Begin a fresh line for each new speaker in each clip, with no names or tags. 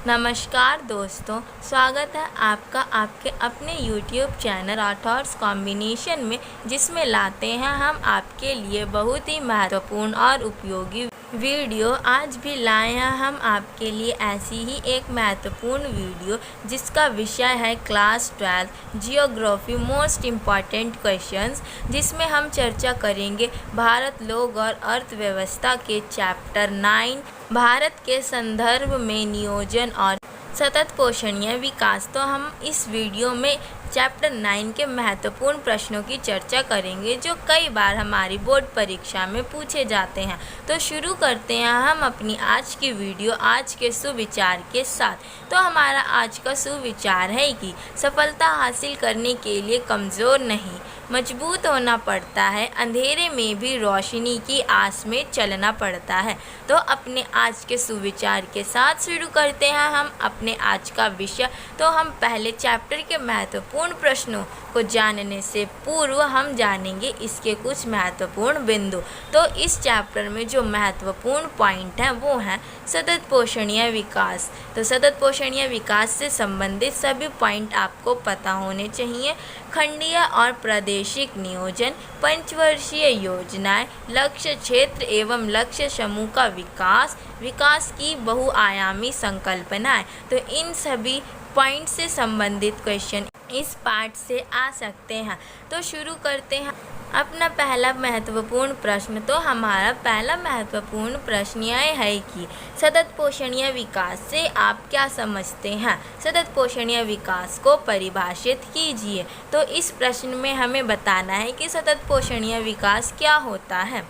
नमस्कार दोस्तों, स्वागत है आपका आपके अपने YouTube चैनल आर्थर्स कॉम्बिनेशन में, जिसमें लाते हैं हम आपके लिए बहुत ही महत्वपूर्ण और उपयोगी वीडियो। आज भी लाए हैं हम आपके लिए ऐसी ही एक महत्वपूर्ण वीडियो जिसका विषय है class 12 geography most important questions, जिसमें हम चर्चा करेंगे भारत लोक और अर्थव्यवस्था के चैप्टर 9 भारत के संदर्भ में नियोजन और सतत पोषणीय विकास। तो हम इस वीडियो में चैप्टर 9 के महत्वपूर्ण प्रश्नों की चर्चा करेंगे जो कई बार हमारी बोर्ड परीक्षा में पूछे जाते हैं। तो शुरू करते हैं हम अपनी आज की वीडियो आज के सुविचार के साथ। तो हमारा आज का सुविचार है कि सफलता हासिल करने के लिए कमज़ोर नहीं मजबूत होना पड़ता है, अंधेरे में भी रोशनी की आस में चलना पड़ता है। तो अपने आज के सुविचार के साथ शुरू करते हैं हम अपने आज का विषय। तो हम पहले चैप्टर के महत्वपूर्ण प्रश्नों को जानने से पूर्व हम जानेंगे इसके कुछ महत्वपूर्ण बिंदु। तो इस चैप्टर में जो महत्वपूर्ण पॉइंट हैं वो हैं सतत पोषणीय विकास। तो सतत पोषणीय विकास से संबंधित सभी पॉइंट आपको पता होने चाहिए। खंडीय और प्रादेशिक नियोजन, पंचवर्षीय योजनाएं, लक्ष्य क्षेत्र एवं लक्ष्य समूह का विकास, विकास की बहुआयामी संकल्पनाएं। तो इन सभी पॉइंट से संबंधित क्वेश्चन इस पार्ट से आ सकते हैं। तो शुरू करते हैं अपना पहला महत्वपूर्ण प्रश्न। तो हमारा पहला महत्वपूर्ण प्रश्न यह है कि सतत पोषणीय विकास से आप क्या समझते हैं? सतत पोषणीय विकास को परिभाषित कीजिए। तो इस प्रश्न में हमें बताना है कि सतत पोषणीय विकास क्या होता है।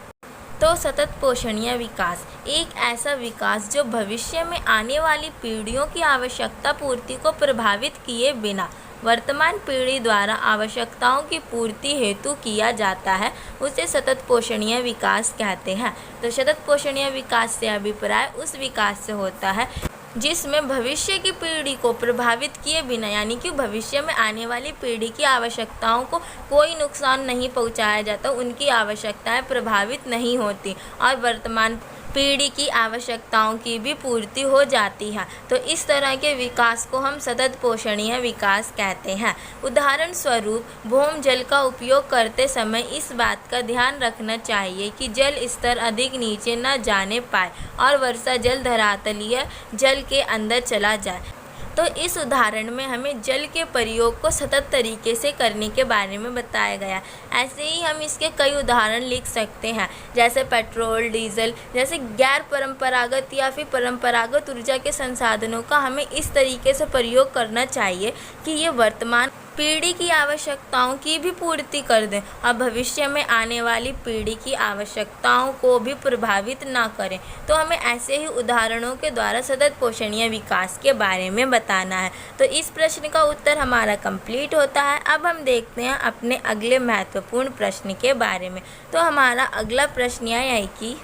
तो सतत पोषणीय विकास एक ऐसा विकास जो भविष्य में आने वाली पीढ़ियों की आवश्यकता पूर्ति को प्रभावित किए बिना वर्तमान पीढ़ी द्वारा आवश्यकताओं की पूर्ति हेतु किया जाता है, उसे सतत पोषणीय विकास कहते हैं। तो सतत पोषणीय विकास से अभिप्राय उस विकास से होता है जिसमें भविष्य की पीढ़ी को प्रभावित किए बिना, यानी कि भविष्य में आने वाली पीढ़ी की आवश्यकताओं को कोई नुकसान नहीं पहुंचाया जाता, उनकी आवश्यकताएं प्रभावित नहीं होती और वर्तमान पीढ़ी की आवश्यकताओं की भी पूर्ति हो जाती है। तो इस तरह के विकास को हम सतत पोषणीय विकास कहते हैं। उदाहरण स्वरूप भूमि जल का उपयोग करते समय इस बात का ध्यान रखना चाहिए कि जल स्तर अधिक नीचे न जाने पाए और वर्षा जल धरातलीय जल के अंदर चला जाए। तो इस उदाहरण में हमें जल के प्रयोग को सतत तरीके से करने के बारे में बताया गया। ऐसे ही हम इसके कई उदाहरण लिख सकते हैं, जैसे पेट्रोल, डीजल जैसे गैर परंपरागत या फिर परंपरागत ऊर्जा के संसाधनों का हमें इस तरीके से प्रयोग करना चाहिए कि ये वर्तमान पीढ़ी की आवश्यकताओं की भी पूर्ति कर दें और भविष्य में आने वाली पीढ़ी की आवश्यकताओं को भी प्रभावित ना करें। तो हमें ऐसे ही उदाहरणों के द्वारा सतत पोषणीय विकास के बारे में बताना है। तो इस प्रश्न का उत्तर हमारा कंप्लीट होता है। अब हम देखते हैं अपने अगले महत्वपूर्ण प्रश्न के बारे में। तो हमारा अगला प्रश्न यह है कि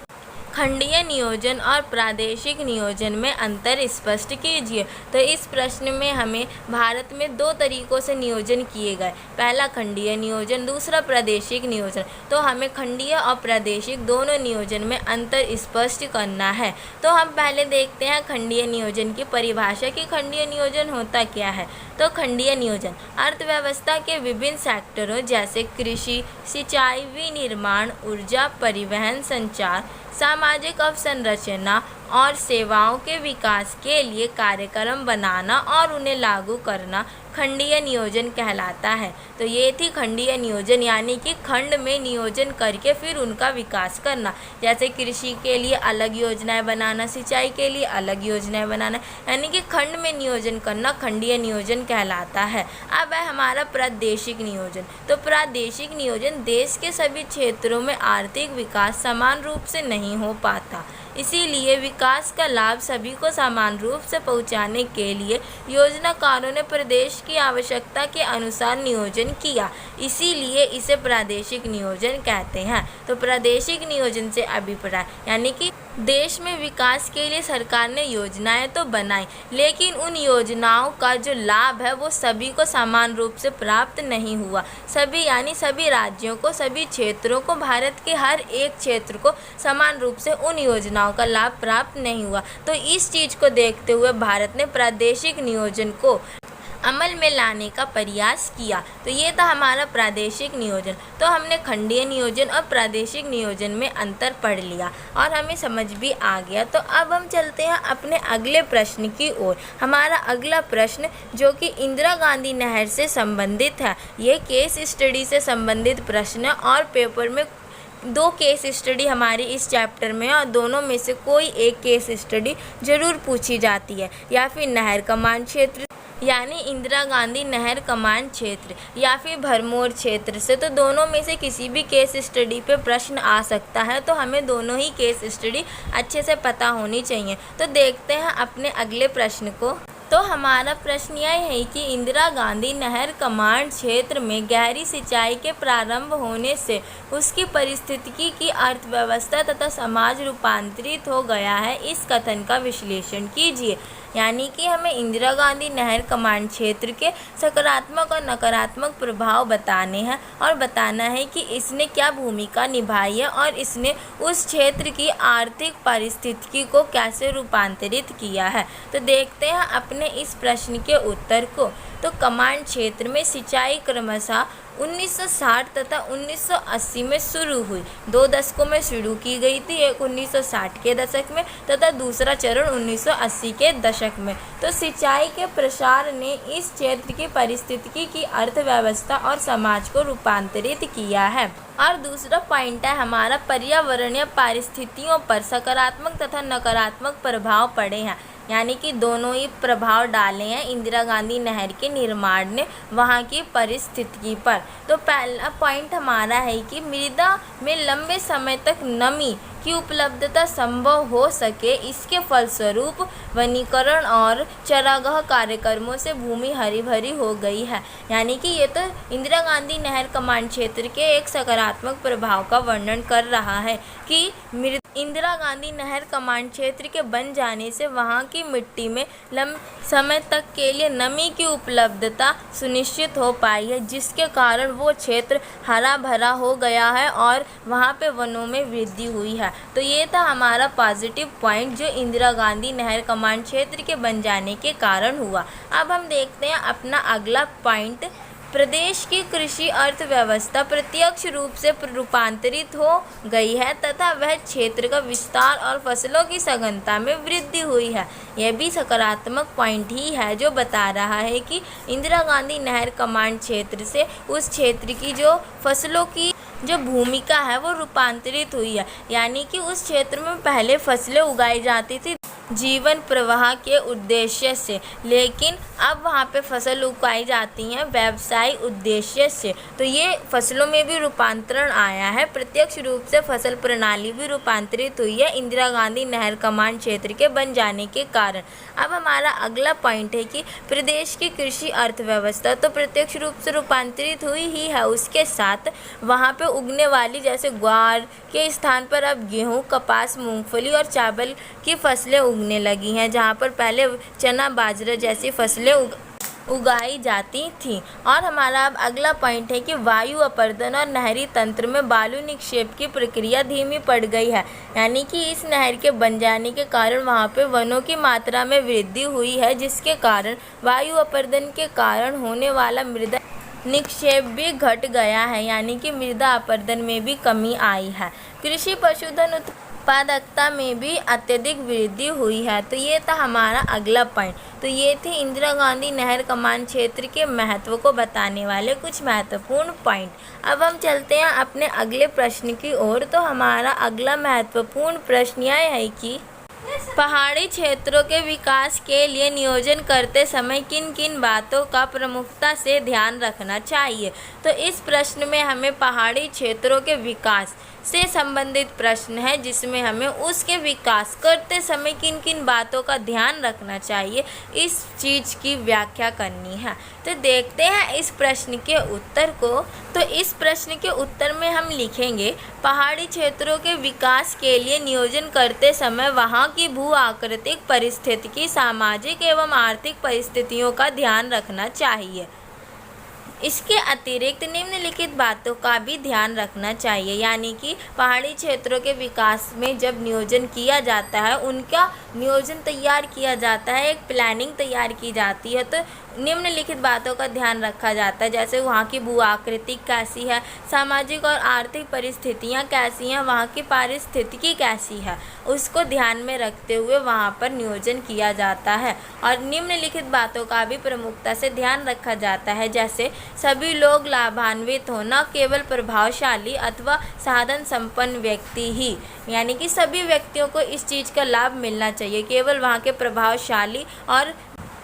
खंडीय नियोजन और प्रादेशिक नियोजन में अंतर स्पष्ट कीजिए। तो इस प्रश्न में हमें भारत में दो तरीकों से नियोजन किए गए, पहला खंडीय नियोजन, दूसरा प्रादेशिक नियोजन। तो हमें खंडीय और प्रादेशिक दोनों नियोजन में अंतर स्पष्ट करना है। तो हम पहले देखते हैं खंडीय नियोजन की परिभाषा कि खंडीय नियोजन होता क्या है। तो खंडीय नियोजन अर्थव्यवस्था के विभिन्न सेक्टरों जैसे कृषि, सिंचाई, विनिर्माण, ऊर्जा, परिवहन, संचार, सामाजिक अवसंरचना और सेवाओं के विकास के लिए कार्यक्रम बनाना और उन्हें लागू करना खंडीय नियोजन कहलाता है। तो ये थी खंडीय नियोजन, यानी कि खंड में नियोजन करके फिर उनका विकास करना, जैसे कृषि के लिए अलग योजनाएं बनाना, सिंचाई के लिए अलग योजनाएं बनाना, यानी कि खंड में नियोजन करना खंडीय नियोजन कहलाता है। अब है हमारा प्रादेशिक नियोजन। तो प्रादेशिक नियोजन देश के सभी क्षेत्रों में आर्थिक विकास समान रूप से नहीं हो पाता, इसीलिए विकास का लाभ सभी को समान रूप से पहुंचाने के लिए योजनाकारों ने प्रदेश की आवश्यकता के अनुसार नियोजन किया, इसीलिए इसे प्रादेशिक नियोजन कहते हैं। तो प्रादेशिक नियोजन से अभिप्राय, यानी कि देश में विकास के लिए सरकार ने योजनाएं तो बनाई, लेकिन उन योजनाओं का जो लाभ है वो सभी को समान रूप से प्राप्त नहीं हुआ। सभी राज्यों को, सभी क्षेत्रों को, भारत के हर एक क्षेत्र को समान रूप से उन योजनाओं का लाभ प्राप्त नहीं हुआ। तो इस चीज़ को देखते हुए भारत ने प्रादेशिक नियोजन को अमल में लाने का प्रयास किया। तो ये था हमारा प्रादेशिक नियोजन। तो हमने खंडीय नियोजन और प्रादेशिक नियोजन में अंतर पढ़ लिया और हमें समझ भी आ गया। तो अब हम चलते हैं अपने अगले प्रश्न की ओर। हमारा अगला प्रश्न जो कि इंदिरा गांधी नहर से संबंधित है, ये केस स्टडी से संबंधित प्रश्न है और पेपर में 2 केस स्टडी हमारी इस चैप्टर में है और दोनों में से कोई एक केस स्टडी जरूर पूछी जाती है, या फिर नहर कमान क्षेत्र यानी इंदिरा गांधी नहर कमान क्षेत्र या फिर भरमौर क्षेत्र से। तो दोनों में से किसी भी केस स्टडी पे प्रश्न आ सकता है, तो हमें दोनों ही केस स्टडी अच्छे से पता होनी चाहिए। तो देखते हैं अपने अगले प्रश्न को। तो हमारा प्रश्न यह है कि इंदिरा गांधी नहर कमान क्षेत्र में गहरी सिंचाई के प्रारंभ होने से उसकी पारिस्थितिकी की अर्थव्यवस्था तथा समाज रूपांतरित हो गया है, इस कथन का विश्लेषण कीजिए। यानी कि हमें इंदिरा गांधी नहर कमान क्षेत्र के सकारात्मक और नकारात्मक प्रभाव बताने हैं और बताना है कि इसने क्या भूमिका निभाई है और इसने उस क्षेत्र की आर्थिक परिस्थिति को कैसे रूपांतरित किया है। तो देखते हैं अपने इस प्रश्न के उत्तर को। तो कमान क्षेत्र में सिंचाई क्रमशः 1960 तथा 1980 में शुरू हुई। 2 दशकों में शुरू की गई थी, एक 1960 के दशक में तथा दूसरा चरण 1980 के दशक में। तो सिंचाई के प्रसार ने इस क्षेत्र की पारिस्थितिकी की अर्थव्यवस्था और समाज को रूपांतरित किया है। और दूसरा पॉइंट है हमारा पर्यावरणीय परिस्थितियों पर सकारात्मक तथा नकारात्मक प्रभाव पड़े हैं, यानी कि दोनों ही प्रभाव डाले हैं इंदिरा गांधी नहर के निर्माण ने वहाँ की परिस्थिति पर। तो पहला पॉइंट हमारा है कि मृदा में लंबे समय तक नमी की उपलब्धता संभव हो सके, इसके फलस्वरूप वनीकरण और चारागाह कार्यक्रमों से भूमि हरी भरी हो गई है। यानी कि ये तो इंदिरा गांधी नहर कमान क्षेत्र के एक सकारात्मक प्रभाव का वर्णन कर रहा है कि इंदिरा गांधी नहर कमान क्षेत्र के बन जाने से वहाँ की मिट्टी में लंबे समय तक के लिए नमी की उपलब्धता सुनिश्चित हो पाई है, जिसके कारण वो क्षेत्र हरा भरा हो गया है और वहाँ पे वनों में वृद्धि हुई है। तो ये था हमारा पॉजिटिव पॉइंट जो इंदिरा गांधी नहर कमान क्षेत्र के बन जाने के कारण हुआ। अब हम देखते हैं अपना अगला पॉइंट। प्रदेश की कृषि अर्थव्यवस्था प्रत्यक्ष रूप से रूपांतरित हो गई है तथा वह क्षेत्र का विस्तार और फसलों की सघनता में वृद्धि हुई है। यह भी सकारात्मक पॉइंट ही है जो बता रहा है कि इंदिरा गांधी नहर कमान क्षेत्र से उस क्षेत्र की जो फसलों की जो भूमिका है वो रूपांतरित हुई है। यानी कि उस क्षेत्र में पहले फसलें उगाई जाती थी जीवन प्रवाह के उद्देश्य से, लेकिन अब वहाँ पे फसल उगाई जाती हैं व्यवसाय उद्देश्य से। तो ये फसलों में भी रूपांतरण आया है, प्रत्यक्ष रूप से फसल प्रणाली भी रूपांतरित हुई है इंदिरा गांधी नहर कमान क्षेत्र के बन जाने के कारण। अब हमारा अगला पॉइंट है कि प्रदेश की कृषि अर्थव्यवस्था तो प्रत्यक्ष रूप से रूपांतरित हुई ही है, उसके साथ वहाँ पे उगने वाली जैसे ग्वार के स्थान पर अब गेहूँ, कपास, मूंगफली और चावल की फसलें उगने लगी हैं, जहाँ पर पहले चना, बाजरा जैसी फसलें उगाई जाती थी। और हमारा अब अगला पॉइंट है कि वायु अपरदन और नहरी तंत्र में बालू निक्षेप की प्रक्रिया धीमी पड़ गई है। यानी कि इस नहर के बन जाने के कारण वहाँ पे वनों की मात्रा में वृद्धि हुई है, जिसके कारण वायु अपरदन के कारण होने वाला मृदा निक्षेप भी घट गया है। यानी कि मृदा अपरदन में भी कमी आई है। कृषि पशुधन उत्पादकता में भी अत्यधिक वृद्धि हुई है। तो ये था हमारा अगला पॉइंट। तो ये थे इंदिरा गांधी नहर कमान क्षेत्र के महत्व को बताने वाले कुछ महत्वपूर्ण पॉइंट। अब हम चलते हैं अपने अगले प्रश्न की ओर। तो हमारा अगला महत्वपूर्ण प्रश्न यह है कि पहाड़ी क्षेत्रों के विकास के लिए नियोजन करते समय किन किन बातों का प्रमुखता से ध्यान रखना चाहिए। तो इस प्रश्न में हमें पहाड़ी क्षेत्रों के विकास से संबंधित प्रश्न है, जिसमें हमें उसके विकास करते समय किन किन बातों का ध्यान रखना चाहिए, इस चीज़ की व्याख्या करनी है। तो देखते हैं इस प्रश्न के उत्तर को। तो इस प्रश्न के उत्तर में हम लिखेंगे, पहाड़ी क्षेत्रों के विकास के लिए नियोजन करते समय वहाँ की भू आकृतिक परिस्थितिकी, सामाजिक एवं आर्थिक परिस्थितियों का ध्यान रखना चाहिए। इसके अतिरिक्त निम्नलिखित बातों का भी ध्यान रखना चाहिए, यानी कि पहाड़ी क्षेत्रों के विकास में जब नियोजन किया जाता है, उनका नियोजन तैयार किया जाता है, एक प्लानिंग तैयार की जाती है, तो निम्नलिखित बातों का ध्यान रखा जाता है, जैसे वहाँ की भू आकृति कैसी है, सामाजिक और आर्थिक परिस्थितियाँ कैसी हैं, वहाँ की पारिस्थितिकी कैसी है, उसको ध्यान में रखते हुए वहाँ पर नियोजन किया जाता है। और निम्नलिखित बातों का भी प्रमुखता से ध्यान रखा जाता है, जैसे सभी लोग लाभान्वित हो, न केवल प्रभावशाली अथवा साधन संपन्न व्यक्ति ही, यानी कि सभी व्यक्तियों को इस चीज़ का लाभ मिलना चाहिए, केवल वहाँ के प्रभावशाली और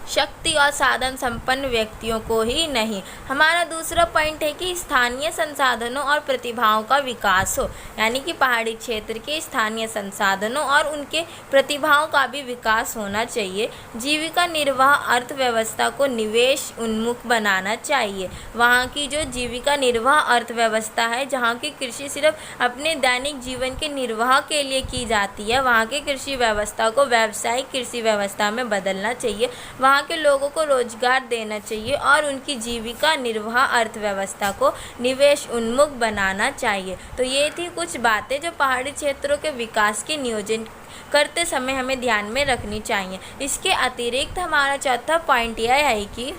शक्ति और साधन संपन्न व्यक्तियों को ही नहीं। हमारा दूसरा पॉइंट है कि स्थानीय संसाधनों और प्रतिभाओं का विकास हो, यानी कि पहाड़ी क्षेत्र के स्थानीय संसाधनों और उनके प्रतिभाओं का भी विकास होना चाहिए। जीविका निर्वाह अर्थव्यवस्था को निवेश उन्मुख बनाना चाहिए। वहाँ की जो जीविका निर्वाह अर्थव्यवस्था है, जहाँ की कृषि सिर्फ अपने दैनिक जीवन के निर्वाह के लिए की जाती है, वहाँ की कृषि व्यवस्था को व्यावसायिक कृषि व्यवस्था में बदलना चाहिए। वहाँ के लोगों को रोजगार देना चाहिए और उनकी जीविका निर्वाह अर्थव्यवस्था को निवेश उन्मुख बनाना चाहिए। तो ये थी कुछ बातें जो पहाड़ी क्षेत्रों के विकास के नियोजन करते समय हमें ध्यान में रखनी चाहिए। इसके अतिरिक्त हमारा चौथा पॉइंट यह है कि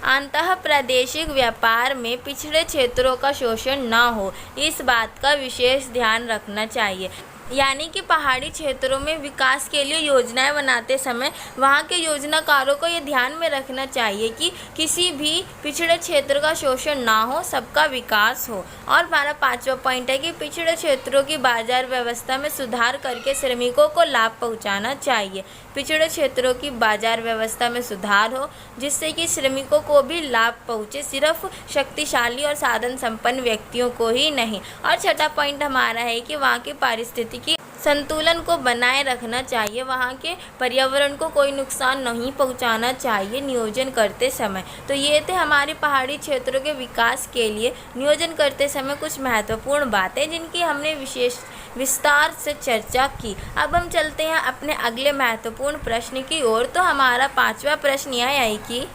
अंतः प्रादेशिक व्यापार में पिछड़े क्षेत्रों का शोषण न हो, इस बात का विशेष ध्यान रखना चाहिए। यानी कि पहाड़ी क्षेत्रों में विकास के लिए योजनाएं बनाते समय वहाँ के योजनाकारों को ये ध्यान में रखना चाहिए कि किसी भी पिछड़े क्षेत्र का शोषण ना हो, सबका विकास हो। और हमारा पांचवा पॉइंट है कि पिछड़े क्षेत्रों की बाजार व्यवस्था में सुधार करके श्रमिकों को लाभ पहुँचाना चाहिए। पिछड़े क्षेत्रों की बाजार व्यवस्था में सुधार हो, जिससे कि श्रमिकों को भी लाभ पहुँचे, सिर्फ शक्तिशाली और साधन संपन्न व्यक्तियों को ही नहीं। और छठा पॉइंट हमारा है कि वहाँ की पारिस्थितिकी संतुलन को बनाए रखना चाहिए, वहाँ के पर्यावरण को कोई नुकसान नहीं पहुँचाना चाहिए नियोजन करते समय। तो ये थे हमारे पहाड़ी क्षेत्रों के विकास के लिए नियोजन करते समय कुछ महत्वपूर्ण बातें, जिनकी हमने विस्तार से चर्चा की। अब हम चलते हैं अपने अगले महत्वपूर्ण प्रश्न की ओर। तो हमारा पांचवा प्रश्न यह है कि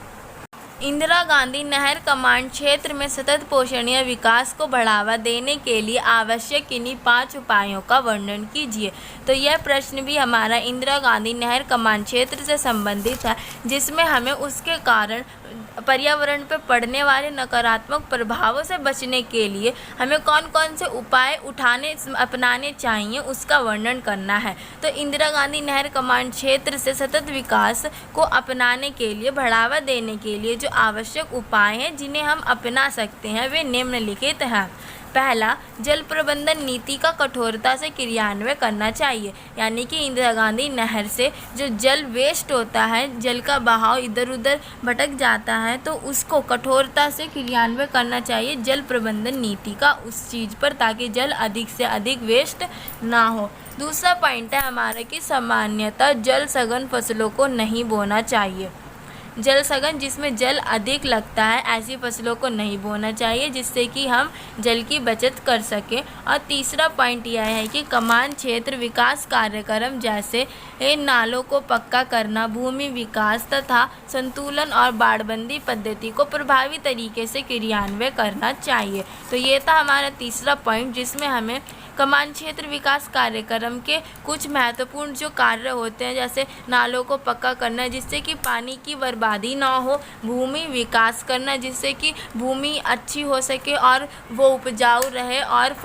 इंदिरा गांधी नहर कमांड क्षेत्र में सतत पोषणीय विकास को बढ़ावा देने के लिए आवश्यक किन्हीं 5 उपायों का वर्णन कीजिए। तो यह प्रश्न भी हमारा इंदिरा गांधी नहर कमांड क्षेत्र से संबंधित है, जिसमें हमें उसके कारण पर्यावरण पर पड़ने वाले नकारात्मक प्रभावों से बचने के लिए हमें कौन कौन से उपाय अपनाने चाहिए, उसका वर्णन करना है। तो इंदिरा गांधी नहर कमांड क्षेत्र से सतत विकास को अपनाने के लिए, बढ़ावा देने के लिए जो आवश्यक उपाय हैं जिन्हें हम अपना सकते हैं, वे निम्नलिखित हैं। पहला, जल प्रबंधन नीति का कठोरता से क्रियान्वयन करना चाहिए, यानी कि इंदिरा गांधी नहर से जो जल वेस्ट होता है, जल का बहाव इधर उधर भटक जाता है, तो उसको कठोरता से क्रियान्वयन करना चाहिए जल प्रबंधन नीति का उस चीज़ पर, ताकि जल अधिक से अधिक वेस्ट ना हो। दूसरा पॉइंट है हमारा कि सामान्यतः जल सघन फसलों को नहीं बोना चाहिए। जल सघन, जिसमें जल अधिक लगता है, ऐसी फसलों को नहीं बोना चाहिए, जिससे कि हम जल की बचत कर सकें। और तीसरा पॉइंट यह है कि कमान क्षेत्र विकास कार्यक्रम जैसे नालों को पक्का करना, भूमि विकास तथा संतुलन और बाड़बंदी पद्धति को प्रभावी तरीके से क्रियान्वयन करना चाहिए। तो ये था हमारा तीसरा पॉइंट, जिसमें हमें कमान क्षेत्र विकास कार्यक्रम के कुछ महत्वपूर्ण जो कार्य होते हैं, जैसे नालों को पक्का करना जिससे कि पानी की बर्बादी ना हो, भूमि विकास करना जिससे कि भूमि अच्छी हो सके और वो उपजाऊ रहे, और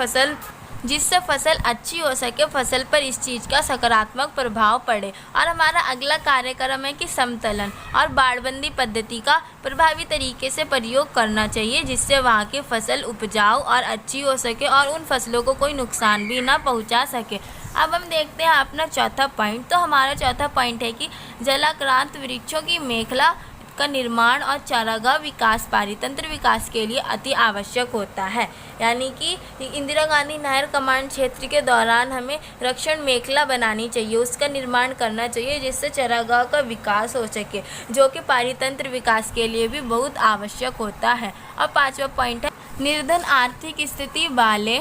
जिससे फसल अच्छी हो सके, फसल पर इस चीज़ का सकारात्मक प्रभाव पड़े। और हमारा अगला कार्यक्रम है कि समतलन और बाड़बंदी पद्धति का प्रभावी तरीके से प्रयोग करना चाहिए, जिससे वहाँ की फसल उपजाऊ और अच्छी हो सके और उन फसलों को कोई नुकसान भी ना पहुँचा सके। अब हम देखते हैं अपना चौथा पॉइंट। तो हमारा चौथा पॉइंट है कि जलाक्रांत वृक्षों की मेखला का निर्माण और चारागाह विकास पारितंत्र विकास के लिए अति आवश्यक होता है। यानी कि इंदिरा गांधी नहर कमांड क्षेत्र के दौरान हमें रक्षण मेखला बनानी चाहिए, उसका निर्माण करना चाहिए जिससे चारागाह का विकास हो सके, जो कि पारितंत्र विकास के लिए भी बहुत आवश्यक होता है। और 5वां पॉइंट है निर्धन आर्थिक स्थिति वाले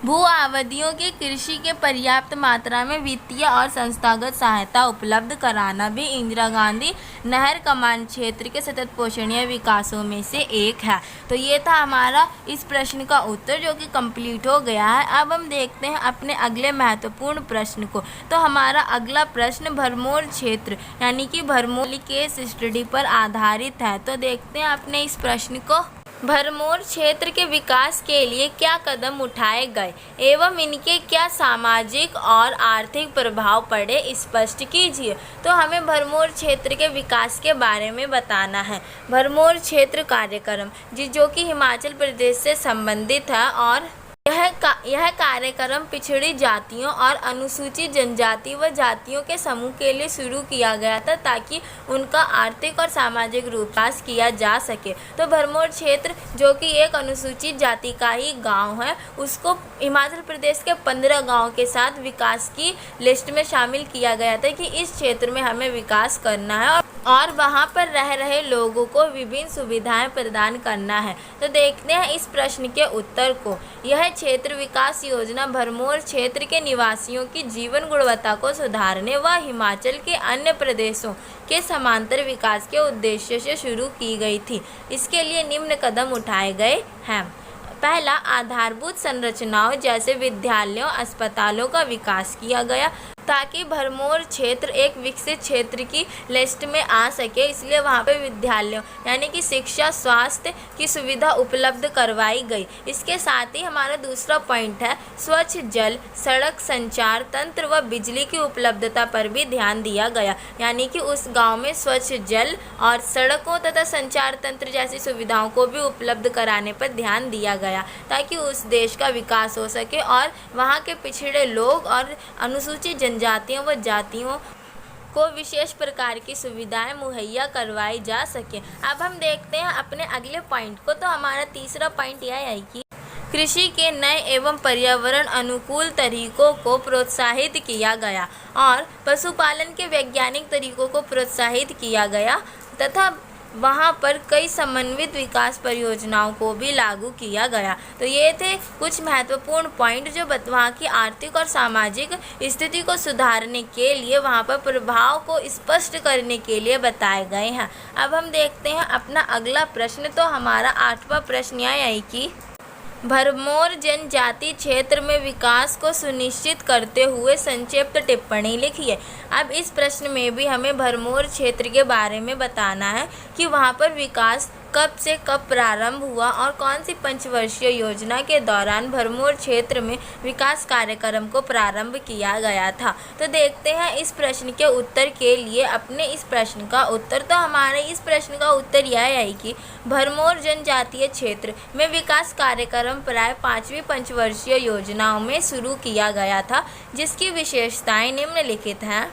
भू आबादियों के कृषि के पर्याप्त मात्रा में वित्तीय और संस्थागत सहायता उपलब्ध कराना भी इंदिरा गांधी नहर कमांड क्षेत्र के सतत पोषणीय विकासों में से एक है। तो ये था हमारा इस प्रश्न का उत्तर, जो कि कंप्लीट हो गया है। अब हम देखते हैं अपने अगले महत्वपूर्ण प्रश्न को। तो हमारा अगला प्रश्न भरमौर क्षेत्र यानी कि भरमौर केस स्टडी पर आधारित है। तो देखते हैं अपने इस प्रश्न को। भरमौर क्षेत्र के विकास के लिए क्या कदम उठाए गए एवं इनके क्या सामाजिक और आर्थिक प्रभाव पड़े, स्पष्ट कीजिए। तो हमें भरमौर क्षेत्र के विकास के बारे में बताना है। भरमौर क्षेत्र कार्यक्रम जो कि हिमाचल प्रदेश से संबंधित है और यह कार्यक्रम पिछड़ी जातियों और अनुसूचित जनजाति व जातियों के समूह के लिए शुरू किया गया था ताकि उनका आर्थिक और सामाजिक विकास किया जा सके। तो भरमौर क्षेत्र जो कि एक अनुसूचित जाति का ही गांव है, उसको हिमाचल प्रदेश के 15 गांवों के साथ विकास की लिस्ट में शामिल किया गया था कि इस क्षेत्र में हमें विकास करना है और वहां पर रह रहे लोगों को विभिन्न सुविधाएं प्रदान करना है। तो देखते हैं इस प्रश्न के उत्तर को। यह क्षेत्र विकास योजना भरमौर क्षेत्र के निवासियों की जीवन गुणवत्ता को सुधारने व हिमाचल के अन्य प्रदेशों के समांतर विकास के उद्देश्य से शुरू की गई थी। इसके लिए निम्न कदम उठाए गए हैं। पहला, आधारभूत संरचनाओं जैसे विद्यालयों, अस्पतालों का विकास किया गया ताकि भरमौर क्षेत्र एक विकसित क्षेत्र की लिस्ट में आ सके, इसलिए वहाँ पे विद्यालयों यानी कि शिक्षा, स्वास्थ्य की सुविधा उपलब्ध करवाई गई। इसके साथ ही हमारा दूसरा पॉइंट है स्वच्छ जल, सड़क संचार तंत्र व बिजली की उपलब्धता पर भी ध्यान दिया गया। यानी कि उस गांव में स्वच्छ जल और सड़कों तथा संचार तंत्र जैसी सुविधाओं को भी उपलब्ध कराने पर ध्यान दिया गया ताकि उस देश का विकास हो सके और वहाँ के पिछड़े लोग और अनुसूचित जनजातियों व जातियों को विशेष प्रकार की सुविधाएं मुहैया करवाई जा सके। अब हम देखते हैं अपने अगले पॉइंट को। तो हमारा तीसरा पॉइंट यह है कि कृषि के नए एवं पर्यावरण अनुकूल तरीकों को प्रोत्साहित किया गया और पशुपालन के वैज्ञानिक तरीकों को प्रोत्साहित किया गया तथा वहाँ पर कई समन्वित विकास परियोजनाओं को भी लागू किया गया। तो ये थे कुछ महत्वपूर्ण पॉइंट जो वहाँ की आर्थिक और सामाजिक स्थिति को सुधारने के लिए, वहाँ पर प्रभाव को स्पष्ट करने के लिए बताए गए हैं। अब हम देखते हैं अपना अगला प्रश्न। तो हमारा 8वां प्रश्न यह है कि भरमौर जनजाति क्षेत्र में विकास को सुनिश्चित करते हुए संक्षिप्त टिप्पणी लिखिए। अब इस प्रश्न में भी हमें भरमौर क्षेत्र के बारे में बताना है कि वहाँ पर विकास कब से कब प्रारंभ हुआ और कौन सी पंचवर्षीय योजना के दौरान भरमौर क्षेत्र में विकास कार्यक्रम को प्रारंभ किया गया था। तो देखते हैं इस प्रश्न के उत्तर के लिए अपने इस प्रश्न का उत्तर। तो हमारे इस प्रश्न का उत्तर यह है कि भरमौर जनजातीय क्षेत्र में विकास कार्यक्रम प्राय 5वीं पंचवर्षीय योजनाओं में शुरू किया गया था, जिसकी विशेषताएं निम्नलिखित हैं।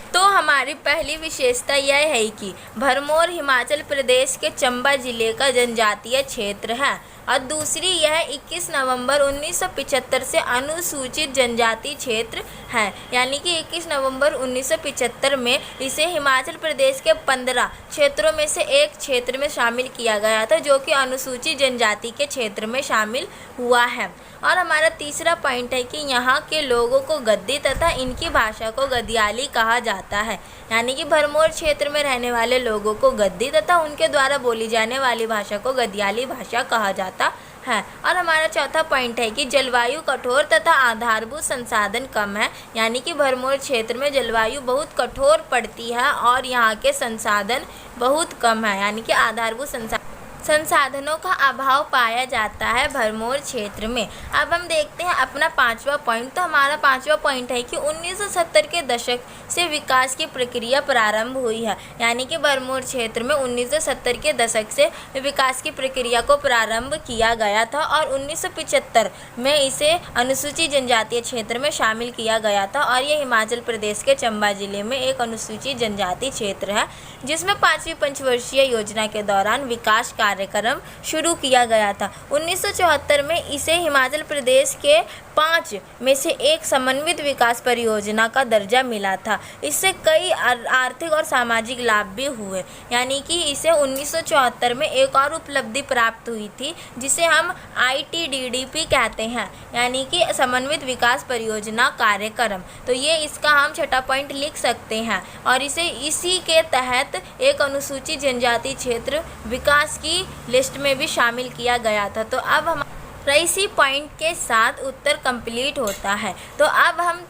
तो हमारी पहली विशेषता यह है कि भरमौर हिमाचल प्रदेश के चंबा जिले का जनजातीय क्षेत्र है और दूसरी यह 21 नवंबर 1975 से अनुसूचित जनजाति क्षेत्र है। यानी कि 21 नवंबर 1975 में इसे हिमाचल प्रदेश के 15 क्षेत्रों में से एक क्षेत्र में शामिल किया गया था, जो कि अनुसूचित जनजाति के क्षेत्र में शामिल हुआ है। और हमारा तीसरा पॉइंट है कि यहाँ के लोगों को गद्दी तथा इनकी भाषा को गदियाली कहा जाता है। यानी कि भरमौर क्षेत्र में रहने वाले लोगों को गद्दी तथा उनके द्वारा बोली जाने वाली भाषा को गदियाली भाषा कहा जाता है। और हमारा चौथा पॉइंट है कि जलवायु कठोर तथा आधारभूत संसाधन कम है। यानी कि भरमौर क्षेत्र में जलवायु बहुत कठोर पड़ती है और यहाँ के संसाधन बहुत कम है, यानी कि आधारभूत संसाधन संसाधनों का अभाव पाया जाता है भरमौर क्षेत्र में। अब हम देखते हैं अपना पांचवा पॉइंट। तो हमारा पांचवा पॉइंट है कि 1970 के दशक से विकास की प्रक्रिया प्रारंभ हुई है, यानी कि भरमौर क्षेत्र में 1970 के दशक से विकास की प्रक्रिया को प्रारंभ किया गया था और 1975 में इसे अनुसूचित जनजातीय क्षेत्र में शामिल किया गया था। और ये हिमाचल प्रदेश के चंबा जिले में एक अनुसूचित जनजाति क्षेत्र है, जिसमें 5वीं पंचवर्षीय योजना के दौरान विकास कार्यक्रम शुरू किया गया था। 1974 में इसे हिमाचल प्रदेश के 5 में से एक समन्वित विकास परियोजना का दर्जा मिला था। इससे कई आर्थिक और सामाजिक लाभ भी हुए, यानी कि इसे 1974 में एक और उपलब्धि प्राप्त हुई थी, जिसे हम ITDDP कहते हैं, यानी कि समन्वित विकास परियोजना कार्यक्रम। तो ये इसका हम छठा पॉइंट लिख सकते हैं और इसी के तहत एक अनुसूचित जनजाति क्षेत्र विकास की लिस्ट में भी शामिल किया गया था। तो अब हम इसी पॉइंट के साथ उत्तर कंप्लीट होता है। तो अब हम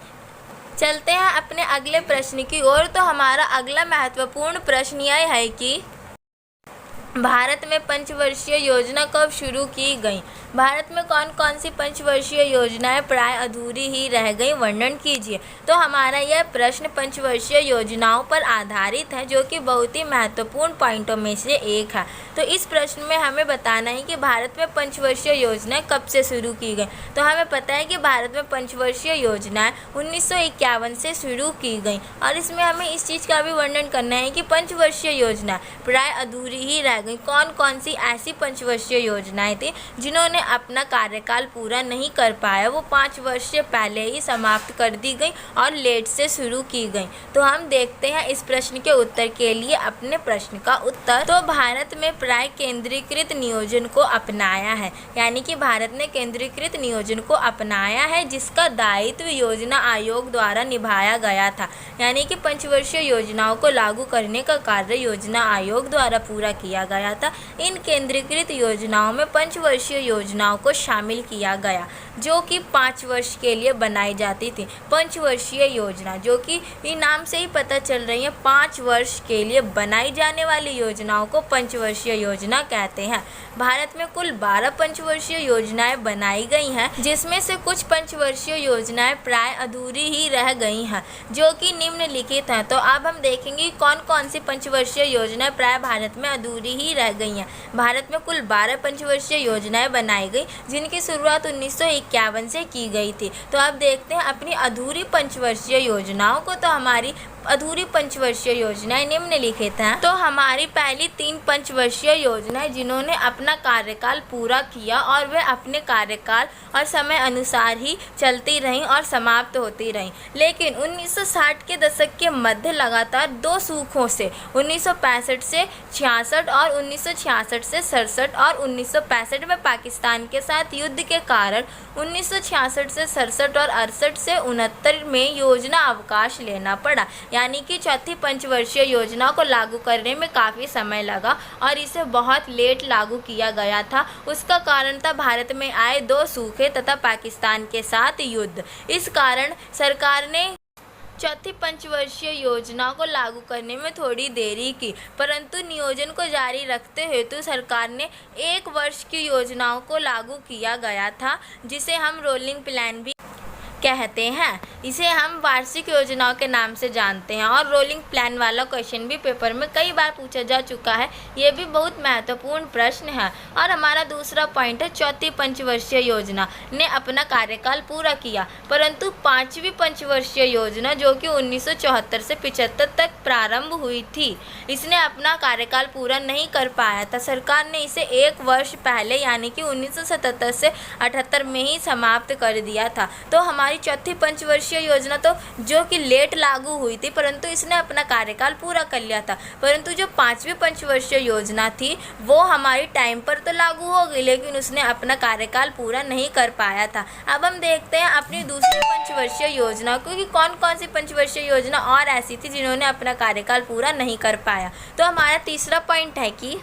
चलते हैं अपने अगले प्रश्न की ओर। तो हमारा अगला महत्वपूर्ण प्रश्न यह है कि भारत में पंचवर्षीय योजना कब शुरू की गई? भारत में कौन कौन सी पंचवर्षीय योजनाएं प्राय अधूरी ही रह गई, वर्णन कीजिए। तो हमारा यह प्रश्न पंचवर्षीय योजनाओं पर आधारित है, जो कि बहुत ही महत्वपूर्ण पॉइंटों में से एक है। तो इस प्रश्न में हमें बताना है कि भारत में पंचवर्षीय योजनाएं कब से शुरू की गई। तो हमें पता है कि भारत में पंचवर्षीय योजनाएं 1951 से शुरू की गई और इसमें हमें इस चीज़ का भी वर्णन करना है कि पंचवर्षीय योजना प्राय अधूरी ही रह गई। कौन कौन सी ऐसी पंचवर्षीय योजनाएं थी जिन्होंने अपना कार्यकाल पूरा नहीं कर पाया, वो 5 वर्ष से पहले ही समाप्त कर दी गई और लेट से शुरू की गई। तो हम देखते हैं इस प्रश्न के उत्तर के लिए अपने प्रश्न का उत्तर। तो भारत में प्राय केंद्रीकृत नियोजन को अपनाया है, यानी कि भारत ने केंद्रीकृत नियोजन को अपनाया है, जिसका दायित्व योजना आयोग द्वारा निभाया गया था। यानी कि पंचवर्षीय योजनाओं को लागू करने का कार्य योजना आयोग द्वारा पूरा किया गया था। इन केंद्रीकृत योजनाओं में पंचवर्षीय योजनाओं को शामिल किया गया, जो कि 5 वर्ष के लिए बनाई जाती थी। पंचवर्षीय योजना, जो कि नाम से ही पता चल रही है, 5 वर्ष के लिए बनाई जाने वाली योजनाओं को पंचवर्षीय योजना कहते हैं। भारत में कुल 12 पंचवर्षीय योजनाएं बनाई गई हैं, जिसमें से कुछ पंचवर्षीय योजनाएं प्राय अधूरी ही रह गई हैं, जो कि निम्नलिखित हैं। तो अब हम देखेंगे कौन कौन सी पंचवर्षीय योजनाएं प्राय भारत में अधूरी ही रह गई हैं। भारत में कुल 12 पंचवर्षीय योजनाएं बनाई गई, जिनकी शुरुआत 1951 से की गई थी। तो अब देखते हैं अपनी अधूरी पंचवर्षीय योजनाओं को। तो हमारी अधूरी पंचवर्षीय योजनाएं निम्नलिखित हैं। तो हमारी पहली 3 पंचवर्षीय योजनाएं जिन्होंने अपना कार्यकाल पूरा किया और वे अपने कार्यकाल और समय अनुसार ही चलती रहीं और समाप्त होती रहीं, लेकिन 1960 के दशक के मध्य लगातार 2 सूखों से 1965 से 66 और 1966 से 67 और 1965 में पाकिस्तान के साथ युद्ध के कारण 1966 से 67 और 68 से 69 में योजना अवकाश लेना पड़ा। यानी कि चौथी पंचवर्षीय योजना को लागू करने में काफ़ी समय लगा और इसे बहुत लेट लागू किया गया था। उसका कारण था भारत में आए 2 सूखे तथा पाकिस्तान के साथ युद्ध। इस कारण सरकार ने चौथी पंचवर्षीय योजना को लागू करने में थोड़ी देरी की, परंतु नियोजन को जारी रखते हेतु सरकार ने 1 वर्ष की योजनाओं को लागू किया गया था, जिसे हम रोलिंग प्लान भी कहते हैं। इसे हम वार्षिक योजनाओं के नाम से जानते हैं और रोलिंग प्लान वाला क्वेश्चन भी पेपर में कई बार पूछा जा चुका है। ये भी बहुत महत्वपूर्ण प्रश्न है। और हमारा दूसरा पॉइंट है, चौथी पंचवर्षीय योजना ने अपना कार्यकाल पूरा किया, परंतु 5वीं पंचवर्षीय योजना, जो कि 1974 से 75 तक प्रारंभ हुई थी, इसने अपना कार्यकाल पूरा नहीं कर पाया था। सरकार ने इसे 1 वर्ष पहले यानी कि 1977 से 78 में ही समाप्त कर दिया था। तो हमारी चौथी पंचवर्षीय योजना तो जो कि लेट लागू हुई थी, परंतु इसने अपना कार्यकाल पूरा कर लिया था। परंतु जो 5वीं पंचवर्षीय योजना थी वो हमारी टाइम पर तो लागू हो गई, लेकिन उसने अपना कार्यकाल पूरा नहीं कर पाया था। अब हम देखते हैं अपनी दूसरी पंचवर्षीय योजना को कि कौन कौन सी पंचवर्षीय योजना और ऐसी थी जिन्होंने अपना कार्यकाल पूरा नहीं कर पाया। तो हमारा तीसरा पॉइंट है कि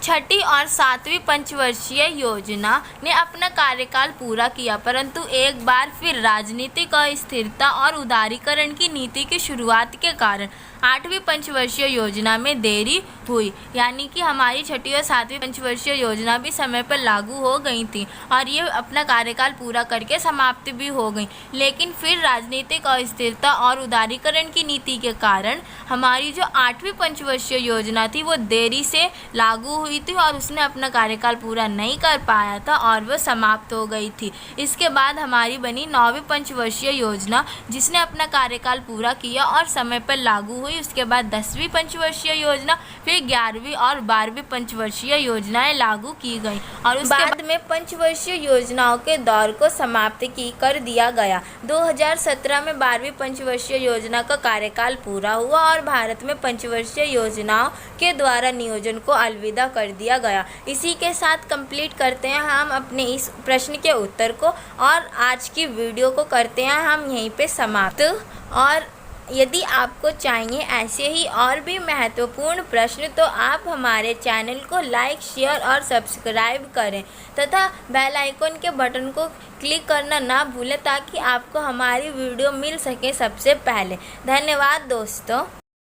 छठी और 7वीं पंचवर्षीय योजना ने अपना कार्यकाल पूरा किया, परंतु एक बार फिर राजनीतिक अस्थिरता और उदारीकरण की नीति की शुरुआत के कारण 8वीं पंचवर्षीय योजना में देरी हुई, यानी कि हमारी 6ठी और 7वीं पंचवर्षीय योजना भी समय पर लागू हो गई थी और ये अपना कार्यकाल पूरा करके समाप्त भी हो गई। लेकिन फिर राजनीतिक अस्थिरता और उदारीकरण की नीति के कारण हमारी जो 8वीं पंचवर्षीय योजना थी वो देरी से लागू हुई थी और उसने अपना कार्यकाल पूरा नहीं कर पाया था और वह समाप्त हो गई थी। इसके बाद हमारी बनी 9वीं पंचवर्षीय योजना, जिसने अपना कार्यकाल पूरा किया और समय पर लागू हुई। उसके बाद 10वीं पंचवर्षीय योजना, फिर 11वीं और 12वीं पंचवर्षीय योजनाएं लागू की गई और उसके बाद में पंचवर्षीय योजनाओं के दौर को समाप्त कर दिया गया। 2017 में 12वीं पंचवर्षीय योजना का कार्यकाल पूरा हुआ और भारत में पंचवर्षीय योजनाओं के द्वारा नियोजन को अलविदा कर दिया गया। इसी के साथ कंप्लीट करते हैं हम अपने इस प्रश्न के उत्तर को और आज की वीडियो को करते हैं हम यहीं पे समाप्त। और यदि आपको चाहिए ऐसे ही और भी महत्वपूर्ण प्रश्न तो आप हमारे चैनल को लाइक, शेयर और सब्सक्राइब करें तथा बेल आइकन के बटन को क्लिक करना ना भूलें ताकि आपको हमारी वीडियो मिल सके सबसे पहले। धन्यवाद दोस्तों।